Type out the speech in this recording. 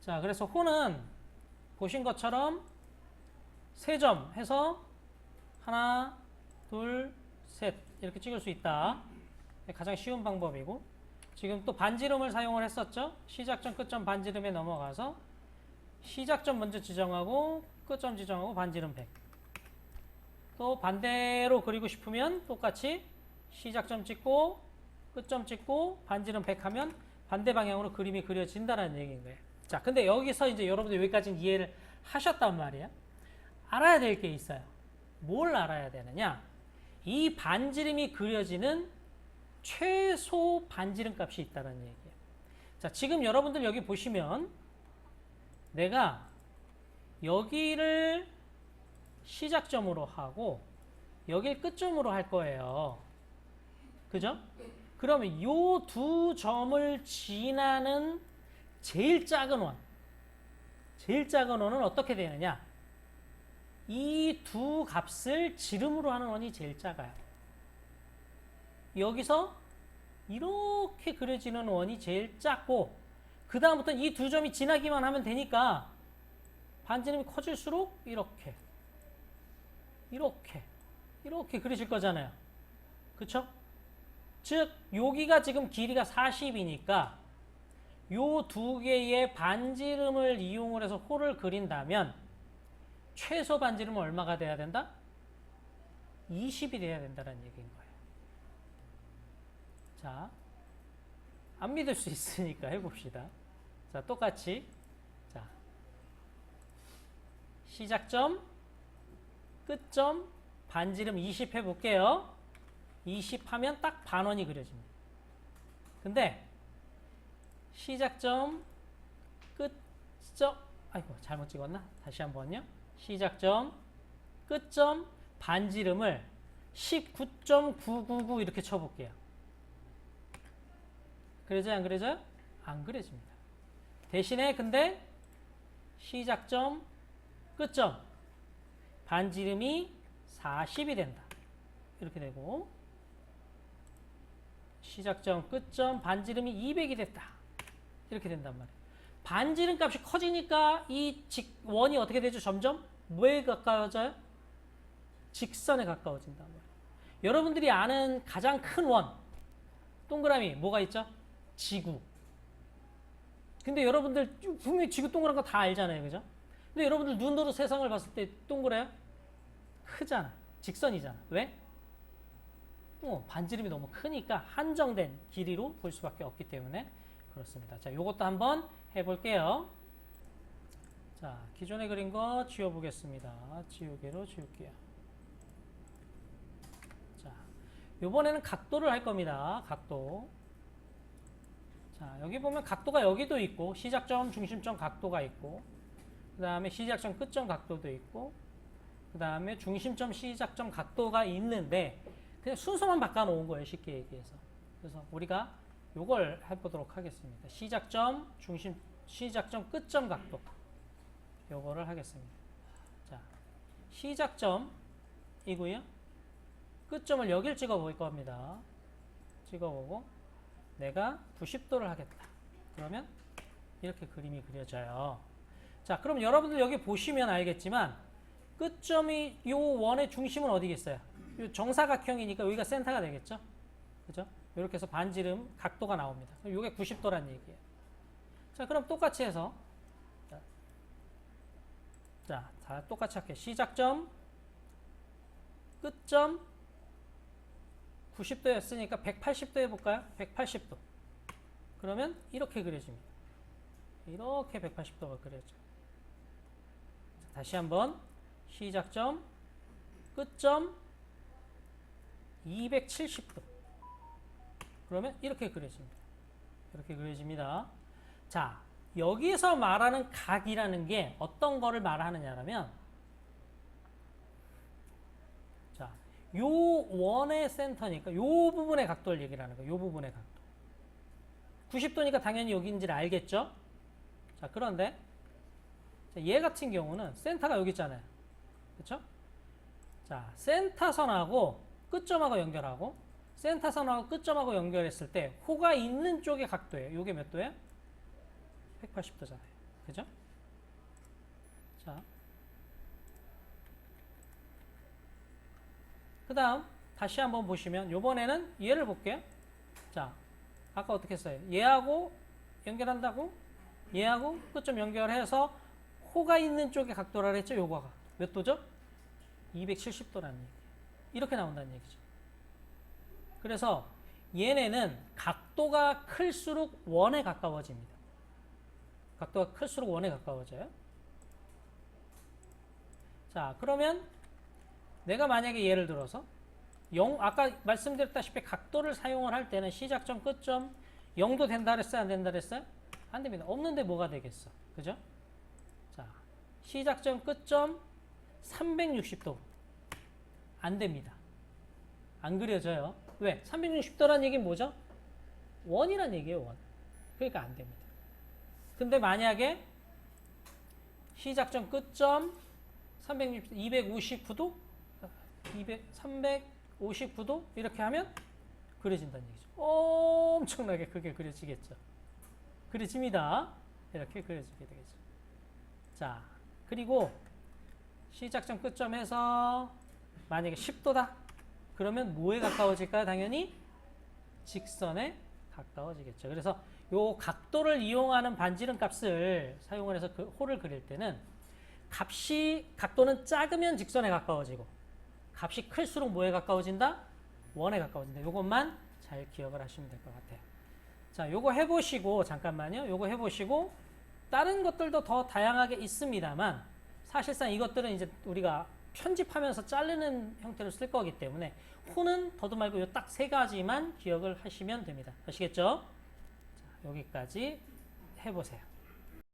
자, 그래서 호는 보신 것처럼 3점 해서 하나, 둘, 셋 이렇게 찍을 수 있다. 가장 쉬운 방법이고, 지금 또 반지름을 사용을 했었죠. 시작점, 끝점 반지름에 넘어가서 시작점 먼저 지정하고 끝점 지정하고 반지름 100. 또 반대로 그리고 싶으면 똑같이 시작점 찍고 끝점 찍고 반지름 100 하면 반대 방향으로 그림이 그려진다는 얘기인 거예요. 자, 근데 여기서 이제 여러분들 여기까지는 이해를 하셨단 말이에요. 알아야 될 게 있어요. 뭘 알아야 되느냐? 이 반지름이 그려지는 최소 반지름 값이 있다는 얘기예요. 자, 지금 여러분들 여기 보시면 내가 여기를 시작점으로 하고 여길 끝점으로 할 거예요. 그죠? 그러면 요 두 점을 지나는 제일 작은 원은 어떻게 되느냐? 이 두 값을 지름으로 하는 원이 제일 작아요. 여기서 이렇게 그려지는 원이 제일 작고, 그 다음부터는 이 두 점이 지나기만 하면 되니까 반지름이 커질수록 이렇게 그려질 거잖아요. 그쵸? 즉 여기가 지금 길이가 40이니까 요 두 개의 반지름을 이용을 해서 호를 그린다면 최소 반지름은 얼마가 돼야 된다? 20이 돼야 된다는 얘기인 거예요. 자, 안 믿을 수 있으니까 해봅시다. 자, 똑같이. 자, 시작점, 끝점, 반지름 20 해볼게요. 20 하면 딱 반원이 그려집니다. 근데, 시작점, 끝점, 아이고, 잘못 찍었나? 다시 한 번요. 시작점, 끝점, 반지름을 19.999 이렇게 쳐볼게요. 그려져요? 안 그려져요? 안 그려집니다. 대신에 근데 시작점, 끝점, 반지름이 40이 된다. 이렇게 되고 시작점, 끝점, 반지름이 200이 됐다. 이렇게 된단 말이에요. 반지름 값이 커지니까 이 원이 어떻게 되죠? 점점 뭐에 가까워져요? 직선에 가까워진단 말이에요. 여러분들이 아는 가장 큰 원, 동그라미 뭐가 있죠? 지구. 근데 여러분들 분명히 지구 동그란 거 다 알잖아요. 그죠? 근데 여러분들 눈으로 세상을 봤을 때 동그래요? 크잖아. 직선이잖아. 왜? 반지름이 너무 크니까 한정된 길이로 볼 수밖에 없기 때문에 그렇습니다. 자, 요것도 한번 해볼게요. 자, 기존에 그린 거 지워보겠습니다. 지우개로 지울게요. 자, 요번에는 각도를 할 겁니다. 각도. 자, 여기 보면 각도가 여기도 있고, 시작점, 중심점 각도가 있고, 그 다음에 시작점, 끝점 각도도 있고, 그 다음에 중심점, 시작점 각도가 있는데, 그냥 순서만 바꿔놓은 거예요. 쉽게 얘기해서. 그래서 우리가 요걸 해보도록 하겠습니다. 시작점, 시작점, 끝점 각도. 요거를 하겠습니다. 자, 시작점이고요. 끝점을 여길 찍어볼 겁니다. 찍어보고, 내가 90도를 하겠다. 그러면 이렇게 그림이 그려져요. 자, 그럼 여러분들 여기 보시면 알겠지만 끝점이 요 원의 중심은 어디겠어요? 요 정사각형이니까 여기가 센터가 되겠죠? 그죠? 이렇게 해서 반지름 각도가 나옵니다. 이게 90도란 얘기예요. 자, 그럼 똑같이 해서 자, 다 똑같이 할게요. 시작점, 끝점 90도였으니까 180도 해볼까요? 180도. 그러면 이렇게 그려집니다. 이렇게 180도가 그려져. 자, 다시 한번 시작점, 끝점 270도. 그러면 이렇게 그려집니다. 이렇게 그려집니다. 자, 여기서 말하는 각이라는 게 어떤 거를 말하느냐면, 자, 요 원의 센터니까 요 부분의 각도를 얘기를 하는 거예요. 요 부분의 각도. 90도니까 당연히 여기인지를 알겠죠? 자, 그런데 자, 얘 같은 경우는 센터가 여기 있잖아요. 그렇죠? 자, 센터선하고 끝점하고 연결하고 센터선하고 끝점하고 연결했을 때 호가 있는 쪽의 각도예요. 요게 몇 도예요? 180도잖아요. 그죠? 자, 그 다음 다시 한번 보시면 요번에는 얘를 볼게요. 자, 아까 어떻게 했어요? 얘하고 연결한다고? 얘하고 끝점 연결해서 호가 있는 쪽에 각도라 그랬죠? 요거가 몇 도죠? 270도라는 얘기. 이렇게 나온다는 얘기죠. 그래서 얘네는 각도가 클수록 원에 가까워집니다. 각도가 클수록 원에 가까워져요. 자, 그러면 내가 만약에 예를 들어서 아까 말씀드렸다시피 각도를 사용을 할 때는 시작점, 끝점 0도 된다 그랬어요? 안 된다 그랬어요? 안 됩니다. 없는데 뭐가 되겠어? 그죠? 자, 시작점, 끝점 360도 안 됩니다. 안 그려져요. 왜? 360도라는 얘기는 뭐죠? 원이란 얘기예요, 원. 그러니까 안 됩니다. 근데 만약에 시작점, 끝점 259도? 359도? 이렇게 하면 그려진다는 얘기죠. 엄청나게 크게 그려지겠죠. 그려집니다. 이렇게 그려지게 되겠죠. 자, 그리고 시작점, 끝점에서 만약에 10도다? 그러면 뭐에 가까워질까요? 당연히 직선에 가까워지겠죠. 그래서 요 각도를 이용하는 반지름 값을 사용을 해서 그 호를 그릴 때는 각도는 작으면 직선에 가까워지고 값이 클수록 뭐에 가까워진다? 원에 가까워진다. 요것만 잘 기억을 하시면 될 것 같아요. 자, 요거 해보시고 잠깐만요. 요거 해보시고 다른 것들도 더 다양하게 있습니다만 사실상 이것들은 이제 우리가 편집하면서 자르는 형태로 쓸 거기 때문에 호는 더도 말고 요 딱 세 가지만 기억을 하시면 됩니다. 아시겠죠? 자, 여기까지 해보세요.